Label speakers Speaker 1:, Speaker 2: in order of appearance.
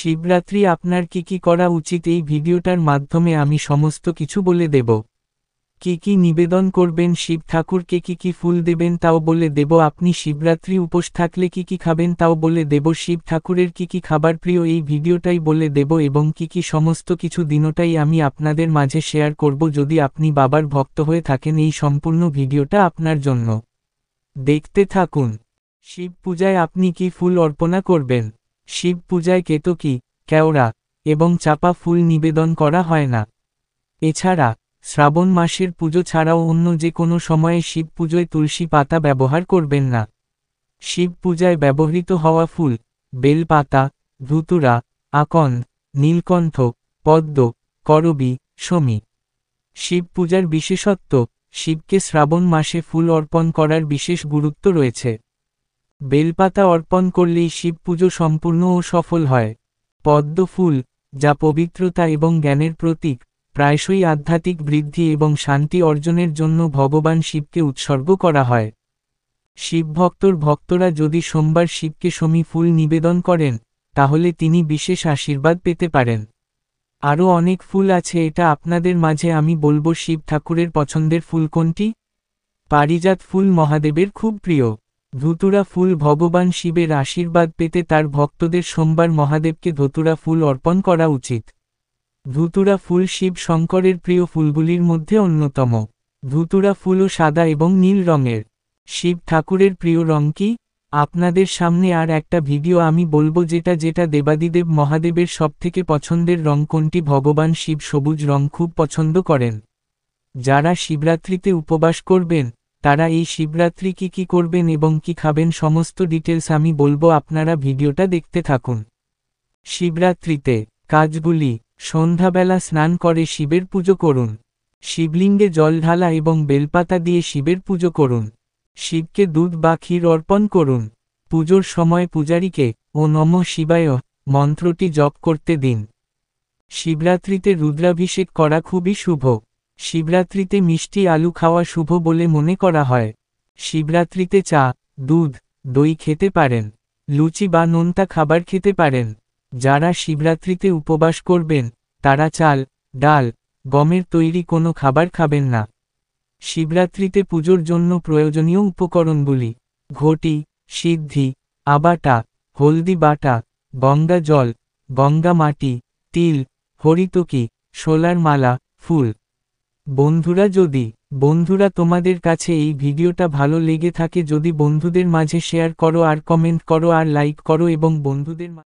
Speaker 1: শিবরাত্রি আপনার কি করা উচিত এই ভিডিওটার মাধ্যমে আমি সমস্ত কিছু বলে দেব। কি নিবেদন করবেন শিব ঠাকুরকে, কি ফুল দেবেন তাও বলে দেব। আপনি শিবরাত্রি উপোস থাকলে কি খাবেন তাও বলে দেব। শিব ঠাকুরের কি খাবার প্রিয় এই ভিডিওটাই বলে দেব, এবং কি সমস্ত কিছু দিনটাই আমি আপনাদের মাঝে শেয়ার করব। যদি আপনি বাবার ভক্ত হয়ে থাকেন এই সম্পূর্ণ ভিডিওটা আপনার জন্য, দেখতে থাকুন। শিব পূজায় আপনি কি ফুল অর্পণা করবেন? শিব পূজায় কেতকী, কেওড়া এবং চাপা ফুল নিবেদন করা হয় না। এছাড়া শ্রাবণ মাসের পুজো ছাড়াও অন্য যে কোনো সময়ে শিব পুজোয় তুলসী পাতা ব্যবহার করবেন না। শিব পূজায় ব্যবহৃত হওয়া ফুল বেলপাতা, ধুতুরা, আকন্দ, নীলকণ্ঠ, পদ্ম, করবী, শমী। শিব পূজার বিশেষত্ব: শিবকে শ্রাবণ মাসে ফুল অর্পণ করার বিশেষ গুরুত্ব রয়েছে। বেলপাতা অর্পণ করলেই শিব পুজো সম্পূর্ণ ও সফল হয়। পদ্ম ফুল, যা পবিত্রতা এবং জ্ঞানের প্রতীক, প্রায়শই আধ্যাত্মিক বৃদ্ধি এবং শান্তি অর্জনের জন্য ভগবান শিবকে উৎসর্গ করা হয়। ভক্তরা যদি সোমবার শিবকে শমী ফুল নিবেদন করেন, তাহলে তিনি বিশেষ আশীর্বাদ পেতে পারেন। আরও অনেক ফুল আছে, এটা আপনাদের মাঝে আমি বলবো। শিব ঠাকুরের পছন্দের ফুল কোনটি? পারিজাত ফুল মহাদেবের খুব প্রিয়। ধুতুরা ফুল ভগবান শিবের আশীর্বাদ পেতে তার ভক্তদের সোমবার মহাদেবকে ধতুরা ফুল অর্পণ করা উচিত। ধুতুরা ফুল শিব শঙ্করের প্রিয় ফুলগুলির মধ্যে অন্যতম। ধুতুরা ফুলও সাদা এবং নীল রঙের। শিব ঠাকুরের প্রিয় রং কি? আপনাদের সামনে আর একটা ভিডিও আমি বলবো যেটা দেবাদিদেব মহাদেবের সবথেকে পছন্দের রং কোনটি। ভগবান শিব সবুজ রং খুব পছন্দ করেন। যারা শিবরাত্রিতে উপবাস করবেন, তারা এই শিবরাত্রি কি করবেন এবং কি খাবেন সমস্ত ডিটেলস আমি বলবো, আপনারা ভিডিওটা দেখতে থাকুন। শিবরাত্রিতে কাজগুলি: সন্ধ্যাবেলা স্নান করে শিবের পুজো করুন। শিবলিঙ্গে জল ঢালা এবং বেলপাতা দিয়ে শিবের পুজো করুন। শিবকে দুধ বা ক্ষীর অর্পণ করুন। পুজোর সময় পূজারীকে ও নমঃ শিবায় মন্ত্রটি জপ করতে দিন। শিবরাত্রিতে রুদ্রাভিষেক করা খুবই শুভ। শিবরাত্রিতে মিষ্টি আলু খাওয়া শুভ বলে মনে করা হয়। শিবরাত্রিতে চা, দুধ, দই খেতে পারেন। লুচি বা নোনতা খাবার খেতে পারেন। যারা শিবরাত্রিতে উপবাস করবেন, তারা চাল, ডাল, গমের তৈরি কোনো খাবার খাবেন না। শিবরাত্রিতে পুজোর জন্য প্রয়োজনীয় উপকরণগুলি: ঘটি, সিদ্ধি, আবাটা, হলদি বাটা, গঙ্গা জল, গঙ্গা মাটি, তিল, হরিতকি, শোলার মালা, ফুল। বন্ধুরা তোমাদের কাছে এই ভিডিওটা ভালো লেগে থাকে যদি বন্ধুদের মাঝে শেয়ার করো আর কমেন্ট করো আর লাইক করো এবং বন্ধুদের